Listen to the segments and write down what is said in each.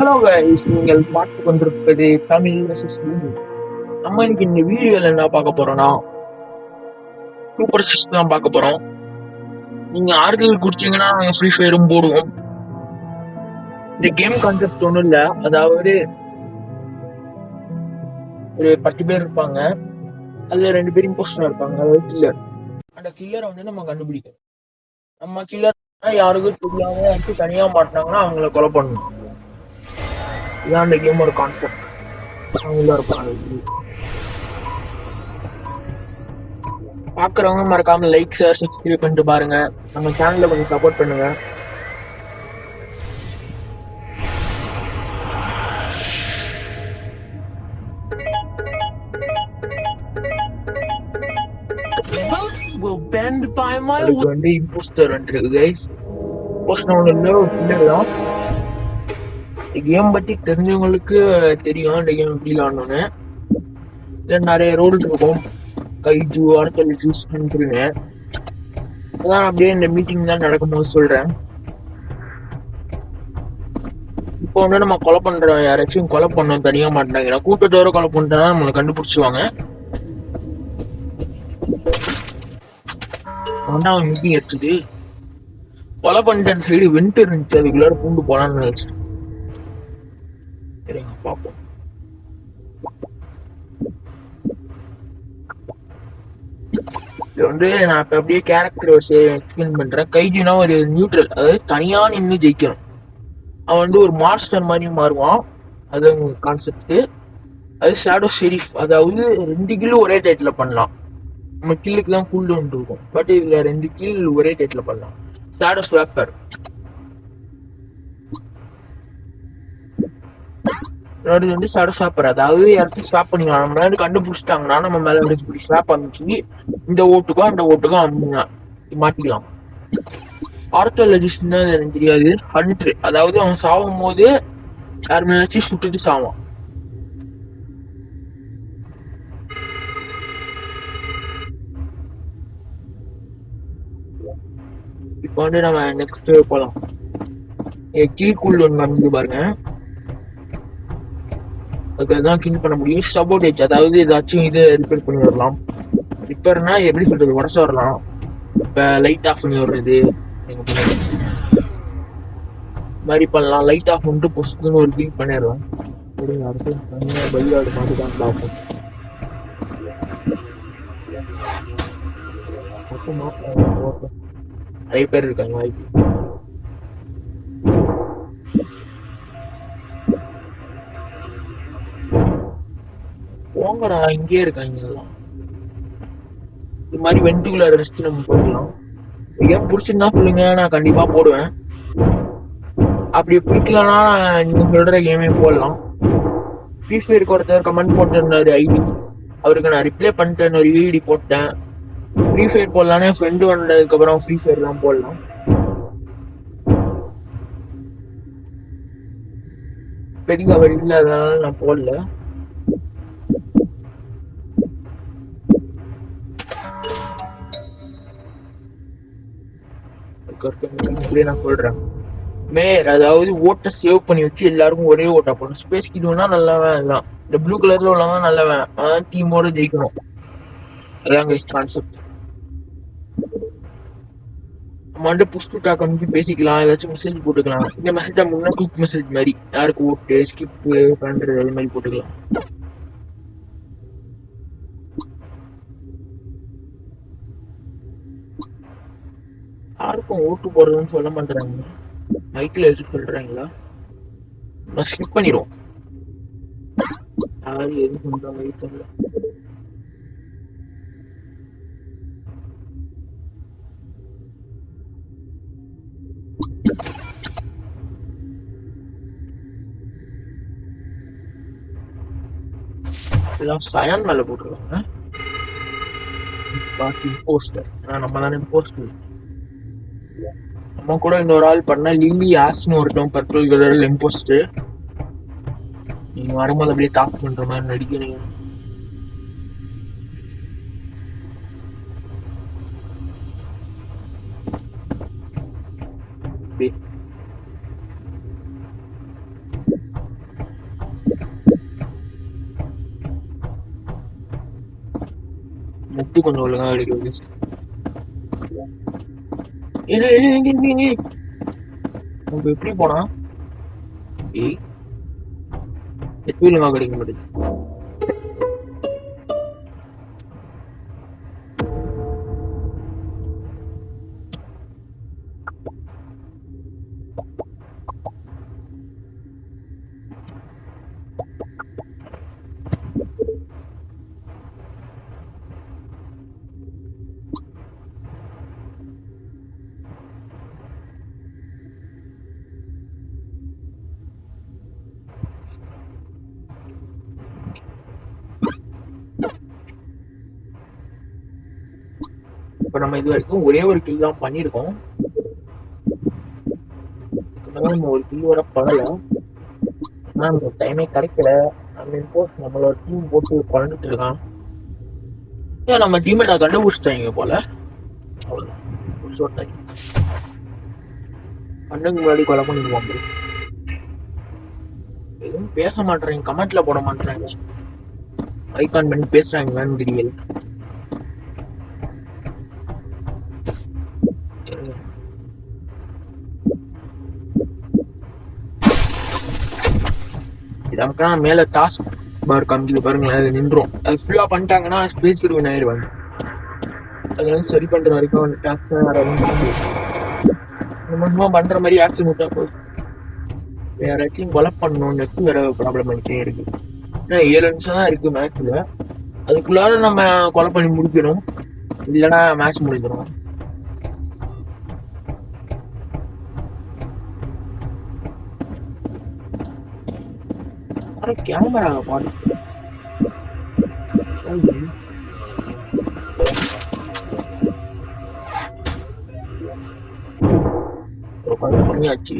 Hello guys, நீங்கள் பார்த்து கொண்டிருப்பது தமிழ் வெர்சஸ் மூவி. நம்ம இன்னைக்கு இந்த வீடியோல என்ன பார்க்க போறோம்னா சூப்பர் சிக்ஸ் தான் பார்க்க போறோம். நீங்க ஆர்கிள் குடிச்சீங்கன்னா நாங்க ஃப்ரீ ஃபயரும் போடுவோம். இந்த கேம் கான்செப்ட் ஒன்றும் இல்லை, அதாவது ஒரு 10 பேர் இருப்பாங்க, அதுல 2 பேர் இம்போஸ்டரா இருப்பாங்க, அதாவது கில்லர். அந்த கில்லரை வந்து நம்ம கண்டுபிடிக்கணும். நம்ம கில்லர் யாருக்கும் தெரியாம யாருக்கும் தனியா மாட்டினாங்கன்னா அவங்கள கொலை பண்ணணும். இதான் அந்த கேமோட கான்செப்ட். அவங்கள இருப்பாங்க. பாக்குறவங்க மறக்காம லைக் ஷேர் சப்ஸ்கிரைப் பண்ணிட்டு பாருங்க. நம்ம சேனல்ல கொஞ்சம் சப்போர்ட் பண்ணுங்க. அதுக்கு வந்து இம்போஸ்டர் வந்துருக்கு கைஸ். இம்போஸ்டர் ஒன்று இல்லை, ஒரு கில்லர் தான். கேம் பத்தி தெரிஞ்சவங்களுக்கு தெரியும் இந்த கேம் எப்படி விளாடணும்னு. இதுல நிறைய ரோல் இருக்கும், கைஜு அடுத்த அதான் அப்படியே இந்த மீட்டிங் தான் நடக்கும்போது சொல்றேன். இப்போ வந்து நம்ம கொலை பண்றோம், யாராச்சும் கொலை பண்ணோம் தனியா மாட்டாங்க, கூட்டத்தோட கொலை பண்ணிட்டா நம்மளை கண்டுபிடிச்சிருவாங்க. அவன் மீட்டிங் எடுத்துட்டு கொலை பண்ணிட்டு அந்த சைடு வெண்ட் இருந்துச்சு, அதுக்குள்ளார பூண்டு போலான்னு நினைச்சேன். சரிங்க, பார்ப்போம். இது வந்து நான் இப்ப அப்படியே கேரக்டர் எக்ஸ்பிளைன் பண்றேன். கைஜுனா ஒரு நியூட்ரல், அதாவது தனியா நின்று ஜெயிக்கணும். அவன் வந்து ஒரு மாஸ்டர் மாதிரி மாறுவான், அது கான்செப்ட். அது ஷேடோ ஷெரீஃப், அதாவது 2 கில்லு ஒரே டைட்டில் பண்ணலாம். நம்ம கில்லுக்கு தான் கூல் டவுன் இருக்கும், பட் இதுல 2 கில் ஒரே டைட்டில் பண்ணலாம். ஷேடோ ஸ்வாப்பர் வந்து ஷேடோ ஸ்வாப்பர், அதாவது யாருக்கும் ஸ்வாப் பண்ணிக்கலாம். நம்ம மேலே கண்டுபிடிச்சிட்டாங்கன்னா நம்ம மேல வந்து ஸ்வாப் பண்ணி இந்த ஓட்டுக்கும் அந்த ஓட்டுக்கும் மாட்டிக்கலாம். ஆர்த்தோலஜிஸ்ட்னா எனக்கு தெரியாது. ஹண்ட்ரு, அதாவது அவன் சாவும் போது யார் மேலாச்சும் சுட்டுட்டு சாவான். இப்போ வந்து நம்ம நெக்ஸ்ட் போலாம். கில் கூல் ஒன்று வந்து பாருங்க, அதுதான் கில் பண்ண முடியும். சப்போர்டேஜ், அதாவது ஏதாச்சும் இது ரிப்பேர் பண்ணி வரலாம். ரிப்பேர்னா எப்படி சொல்றது, உடச்சு வரலாம். இப்போ லைட் ஆஃப் பண்ணி வர்றது மாதிரி பண்ணலாம். லைட் ஆஃப் பண்ணிட்டு பொசுக்குன்னு ஒரு கில் பண்ணிடலாம். அரசு தனியாக பலியாடு மாதிரி தான் பார்ப்போம். நிறைய பேர் இருக்காங்க வாய்ப்பு. போங்கடா, இங்கேயே இருக்காங்க எல்லாம். இது மாதிரி வெண்டிகுலர் ரெஸ்ட் நம்ம போடலாம். கேம் பிடிச்சிருந்தா சொல்லுங்க, நான் கண்டிப்பா போடுவேன். அப்படி பிடிக்கலன்னா நீங்க சொல்ற கேமே போடலாம். ஃப்ரீ ஃபயருக்கு ஒருத்தர் கமெண்ட் போட்டிருந்தாரு ஐடி, அவருக்கு நான் ரிப்ளை பண்ணிட்டேன், ஒரு ஐடி போட்டேன். ஃப்ரீ ஃபயர் போடலான்னு என் ஃப்ரெண்டு வந்ததுக்கு அப்புறம் ஃப்ரீ ஃபயர் தான் போடலாம். இப்போதைக்கு அவர் இல்லை, அதனால நான் போடல. நான் சொல்றேன் மேயர், அதாவது ஓட்டை சேவ் பண்ணி வச்சு எல்லாருக்கும் ஒரே ஓட்டா போடணும். ஸ்பேஸ் கிட்டுனா நல்லவன், எல்லாம் இந்த ப்ளூ கலர்ல உள்ளவங்க நல்லவன், அதான் டீமோட ஜெயிக்கணும். அதான் கைஸ் கான்செப்ட். நம்ம வந்து புஷ் டு டாக் வந்து பேசிக்கலாம், ஏதாச்சும் மெசேஜ் போட்டுக்கலாம். இந்த மெசேஜ் முன்னா குயிக் மெசேஜ் மாதிரி, யாருக்கு ஓட்டு ஸ்கிப் பண்றது அது மாதிரி போட்டுக்கலாம். யாருக்கும் ஓட்டு போடுறதுன்னு சொல்ல மாட்டேறாங்க, மைக்கில் எதுவும் சொல்றாங்களா? நான் ஸ்கிப் பண்ணிடுவோம். யாரு எதுவும் சொல்ற மாதிரி தெரியல. எல்லாம் சயான் மேல போட்டுருவாங்க. இம்போஸ்டர், நம்ம தானே இம்போஸ்டர். நம்ம கூட இன்னொரு ஆள் பண்ண லில்லி ஆஸ்னு ஒருத்தவங்க பர்பிள் கலர்ல இம்போஸ்டர். நீங்க வரும்போது அப்படியே டாக் பண்ற மாதிரி நடிக்கிறீங்க. முட்டு கொஞ்சம் ஒழுங்கா எடுக்கிறது. நம்ம எப்படி போனா ஒழுங்கா கிடைக்க மாட்டேங்குது. இப்ப நம்ம இது வரைக்கும் ஒரே ஒரு கில் தான் பண்ணிருக்கோம். நம்ம ஒரு கில் வர படல. ஆனா நமக்கு டைமே கிடைக்கல. நம்மளோட டீம் போட்டு பழந்துட்டு இருக்கான். ஏன் நம்ம டீமேட்டா கண்டுபிடிச்சிட்டாங்க போல. கண்ணுக்கு முன்னாடி கொலை பண்ணிடுவாங்க. எதுவும் பேச மாட்டேறாங்க, கமெண்ட்ல போட மாட்டேறாங்க. ஐகான் பண்ணி பேசுறாங்கன்னு தெரியல. நமக்குனா மேல டாஸ்க் பார் காமிக்கல பாருங்களேன், அது நின்றோம். அது ஃபுல்லா பண்ணிட்டாங்கன்னா ஸ்பேஸ் வின் ஆயிடுவாங்க. அதனால சரி பண்ற வரைக்கும் டாஸ்க் நம்ம பண்ற மாதிரி ஆக்ஷன் விட்டா போதும். வேற யாராச்சும் கொலை பண்ணணும், நெட் வேற ப்ராப்ளம் ஆகிட்டே இருக்கு. ஏன்னா 7 நிமிஷம் தான் இருக்கு மேட்ச்ல. அதுக்குள்ளார நம்ம கொலை பண்ணி முடிக்கணும், இல்லைன்னா மேட்ச் முடிஞ்சிடும். கேமரா பாரு, பண்ணியாச்சு.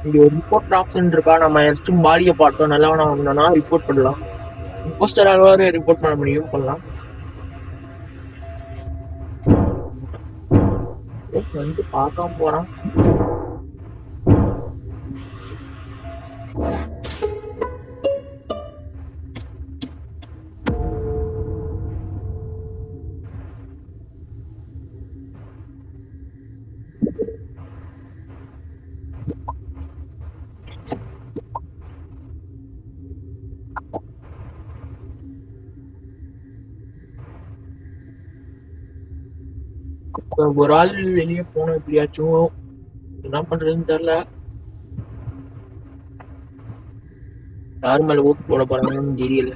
இங்க ஒரு ரிப்போர்ட் ஆப்ஷன் இருக்கா, நம்ம யாராச்சும் பாடியை பார்த்தோம் நல்லவனா வந்தோம்னா ரிப்போர்ட் பண்ணலாம். போஸ்டராக ரிப்போர்ட் பண்ண முடியும், பண்ணலாம். வந்து பார்க்காம போறான். ஒரு ஆள் வெளியே போனோம், எப்படியாச்சும் என்ன பண்றதுன்னு தெரியல. யார் மேல ஓட்டு போட போறாங்கன்னு தெரியல.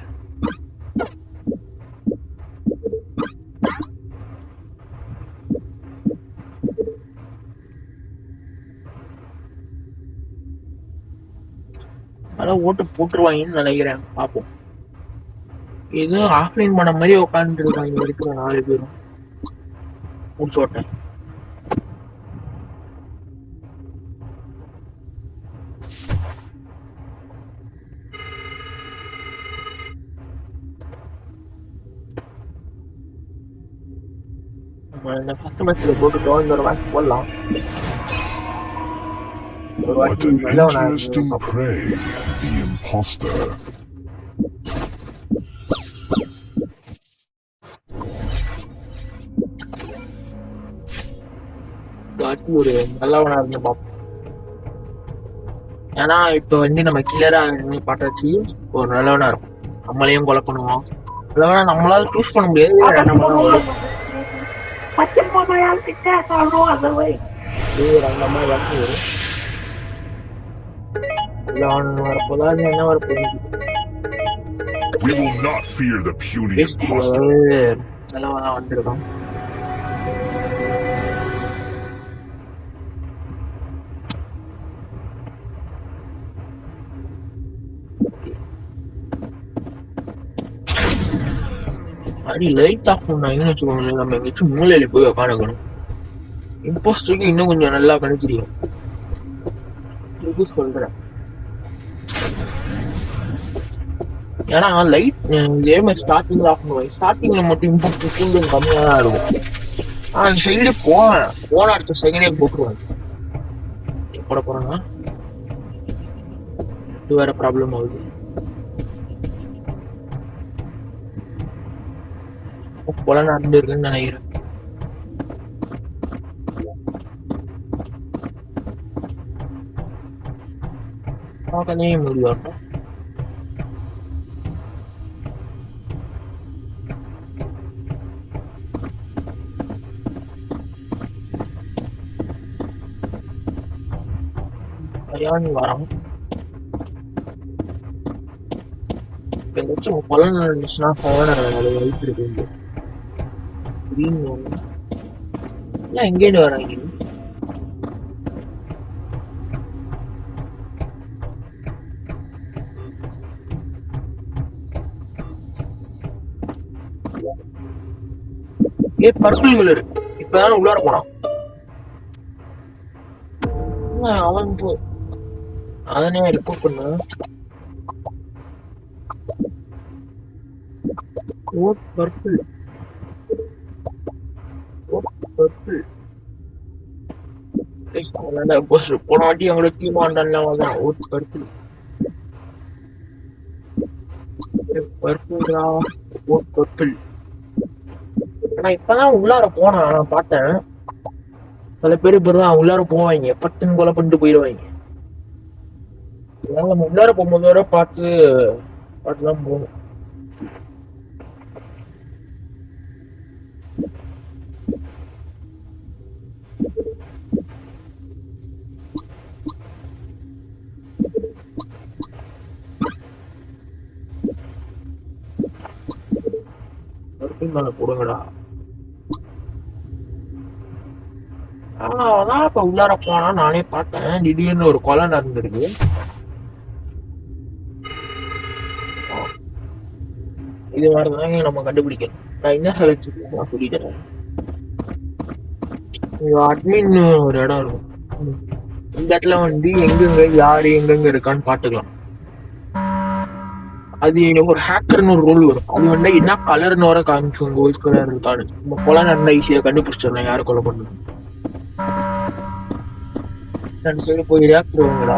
அதான் ஓட்டு போட்டுருவாங்கன்னு நினைக்கிறேன், பார்ப்போம். எதுவும் ஆஃப்லைன் பண்ண மாதிரி உட்காந்துட்டு இருக்காங்க இருக்கிற 4 பேரும். முடிச்சோட்டேன். இந்த ஃபர்ஸ்ட் மேட்ச்ல போட்டுட்டோம், இந்த ஒரு மேட்ச் போடலாம். What an interesting prey, the imposter. ஒரு நல்லவனா இருந்து பார்ப்போம். ஏன்னா இப்ப வந்து நம்ம கிளியரா பார்த்தாச்சு, ஒரு நல்லவனா இருக்கும். நம்மளையும் கொலை பண்ணுவோம். நல்லவனா நம்மளால சூஸ் பண்ண முடியாது. We will not fear the puny imposter. நல்லவனா வந்திருக்கோம். அடி லைட் ஆஃப் பண்ணாங்கன்னு வச்சுக்கோங்க, நம்ம எங்கேயாச்சும் மூலையில போய் உட்காந்துக்கணும். இம்போஸ்டருக்கு இன்னும் கொஞ்சம் நல்லா கணிச்சிருக்கோம் சொல்றேன். ஏன்னா லைட் கேம் ஸ்டார்டிங்ல ஆஃப் பண்ணுவாங்க. ஸ்டார்டிங்ல மட்டும் இம்போஸ்டர் கொஞ்சம் கம்மியா தான் இருக்கும். ஆனா சைடு போன அடுத்த செகண்டே போட்டுருவாங்க. போட போறாங்க, இது வேற ப்ராப்ளம் ஆகுது. கொலை நடந்துருக்குன்னு நினைக்கிறேன். பார்க்கவே முடியும். சரியான வரோம். இப்போ ஏதாச்சும் கொலை நடந்துச்சுன்னா ஃபோனை அது வைத்து இருக்கு. எங்கேன்னு வராங்க? பர்பிள் கலர் இப்பதான் உள்ளார போனான். அவன் அதனே ரிப்போர்ட் பண்ண பர்பிள் போன வாட்டி அவங்களோட டீம் ஆண்டான் ஓட் பர்பிள் பர்பிள் ஓட் பர்பிள். ஆனா இப்பதான் உள்ளார போனா நான் பார்த்தேன். சில பேர் இப்பதான் உள்ளார போவாங்க, பட்டுன்னு கொலை பண்ணிட்டு போயிடுவாங்க. நம்ம உள்ளார போகும்போது வர பார்த்துதான் போகணும். மேல போடுங்கடா. அதான் இப்ப உள்ளார போனா நானே பார்த்தேன், திடீர்னு ஒரு கொலை நடந்திருக்கு. இது மாதிரிதான் நம்ம கண்டுபிடிக்கணும். நான் என்ன சொல்லிட்டு சொல்லிட்டேன். அட்மின் ஒரு இடம் இருக்கும், இந்த இடத்துல வந்து எங்கெங்க யாரு எங்கெங்க இருக்கான்னு பாத்துக்கலாம். அது ஒரு ஹேக்கர்னு ஒரு ரோல் வரும். அது வந்து என்ன கலர்னு வர காமிக்கும், கோல்ட் கலர் இருக்கான்னு. நம்ம கொலை நடந்தா ஈஸியா கண்டுபிடிச்சிடலாம் யாரு கொலை பண்ணணும். ரெண்டு சைடு போய் ரியாக்டருங்களா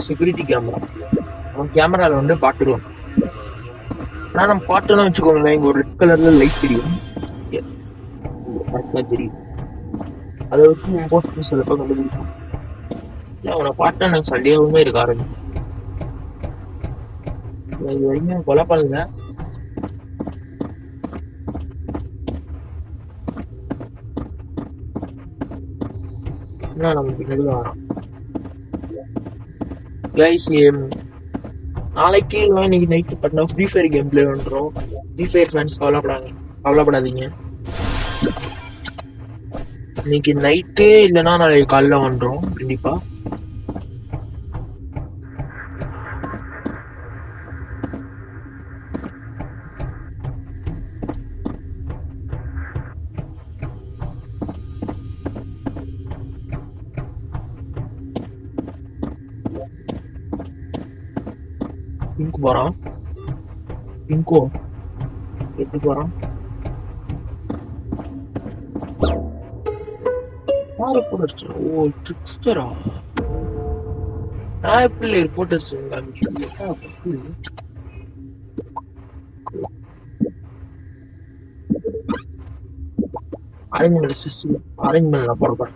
செக்யூரிட்டி கேமரா. நம்ம கேமரால வந்து பாத்துருவோம். ஆனா நம்ம பாட்டோம்னு வச்சுக்கோங்களேன், இங்க ஒரு ரெட் கலர்ல லைட் தெரியும், தெரியும். அதை வச்சு இம்போஸ்ட் சிலப்ப கண்டுபிடிக்கும். அவனை பார்த்தா எனக்கு சந்தேகமே இருக்க ஆரம்பிக்கும். இது வரைக்கும் கொலை பண்ணல. நம்ம பின்னாடி வரோம் கைஸ். நாளைக்கு இன்னைக்கு நைட்டு பார்த்தா ஃப்ரீ ஃபயர் கேம் பிளே பண்றோம். ஃப்ரீ ஃபயர் ஃபேன்ஸ் கவலைப்படாதீங்க. இன்னைக்கு நைட்டு இல்லைன்னா நாளைக்கு காலைல வந்துடும் கண்டிப்பா. பிங்க் போறான், பிங்கோ எப்படி போறான்? ஓ ட்ரிக்ஸ்டரா? நான் எப்படி ரிப்போர்ட்டர்ஸ் அரேஞ்ச்மெண்ட் நான் போடுறேன்.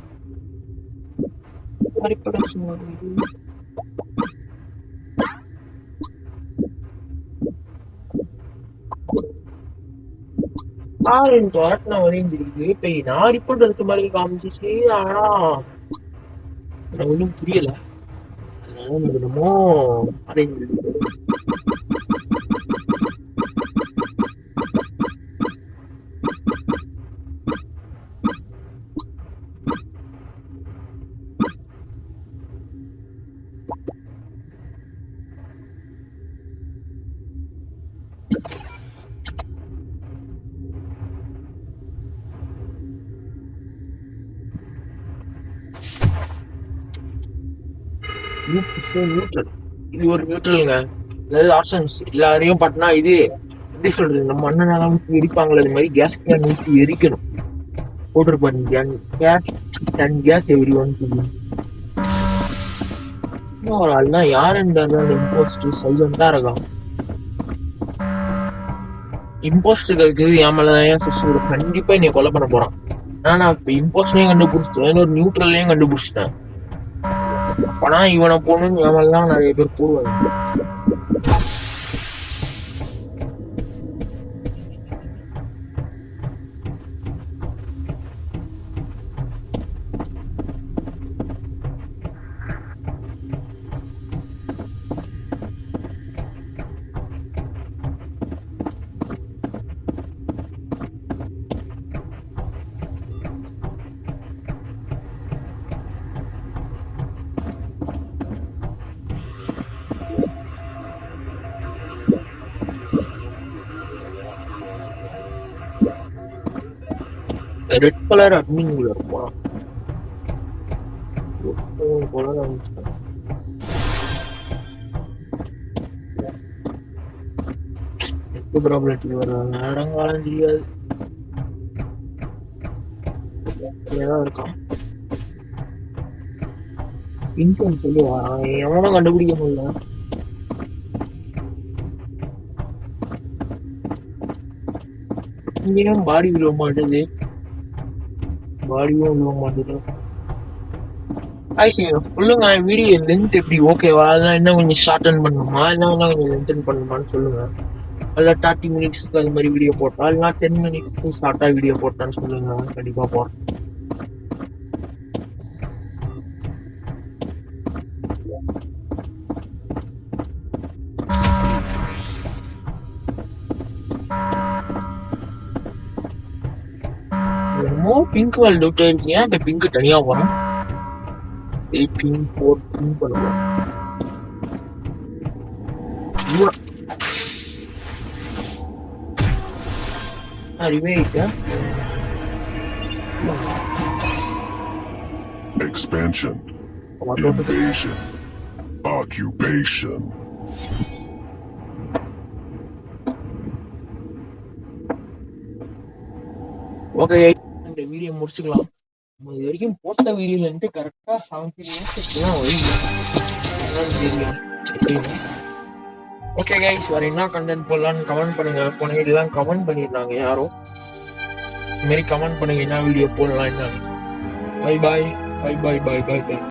வரைஞ்சிருக்கு. இப்ப நான் ரிப்போர்ட் எடுத்த மாதிரி காமிச்சிச்சு. ஆனா எனக்கு ஒன்றும் புரியல. என்னமோ அரேஞ்ச் இது ஒரு நியூட்ரலுங்க. அதாவது ஆப்ஷன்ஸ் எல்லாரையும் பட்டினா இது எப்படி சொல்றது, நம்ம அண்ணன் எரிப்பாங்களே அது மாதிரி கேஸ் கேன் ஊற்றி எரிக்கணும் போட்டிருப்பாரு. கேஸ் எவ்ரி ஒன் ஒரு ஆள் தான் யாருன்றது அந்த இம்போஸ்டர் சைலண்டா இருக்கான். இம்போஸ்டர்களுக்கு என் மேலதான் ஏன் சிஸ்டர் கண்டிப்பா என்னை கொலை பண்ண போறான். நான் இப்ப இம்போஸ்டரையும் கண்டுபிடிச்சிட்டேன், ஒரு நியூட்ரலையும் கண்டுபிடிச்சிட்டேன். அப்பனா இவனை போகணும்னு என் மேலதான் நிறைய பேர் போடுவாங்க. ரெட் கலர் அட்மின் உள்ள இருப்பான். ப்ராப்ளம் வர நேரங்காலம் தெரியாது. இருக்கான் இன்கம் சொல்லுவா, எவனும் கண்டுபிடிக்க முடியல. இங்கேயும் பாடி விழுவ மாட்டேது, பாடியும் விழுவ மாட்டேது. சொல்லுங்க வீடியோ லென்த் எப்படி ஓகேவா? அதெல்லாம் என்ன கொஞ்சம் ஷார்டன் பண்ணணுமா, என்ன கொஞ்சம் லென்த் பண்ணணுமான்னு சொல்லுங்க. அதில் 30 மினிட்ஸ்க்கு அது மாதிரி வீடியோ போட்டா, இல்லைனா 10 மினிட்ஸ்க்கு ஷார்ட்டாக வீடியோ போட்டான்னு சொல்லுங்க, கண்டிப்பாக போகிறேன். என்னமோ பிங்க் வேல் டவுட் இருக்கீங்க, இப்போ பிங்க் தனியாக போகிறேன். 18 14 பண்ணுவோம். Expansion, invasion, occupation. ஓகே, இந்த வீடியோ முடிச்சுக்கலாம். இது வரைக்கும் போட்ட வீடியோல கரெக்டா 17 நிமிஷத்துக்கு. ஓகே கைஸ், வேற என்ன கண்டென்ட் போடலான்னு கமெண்ட் பண்ணுங்க. போன வீடியோலாம் கமெண்ட் பண்ணிருந்தாங்க யாரோ, இந்த மாதிரி கமெண்ட் பண்ணுங்க என்ன வீடியோ போடலாம். என்ன பை பாய் பை பாய் பாய் பாய் பாய்.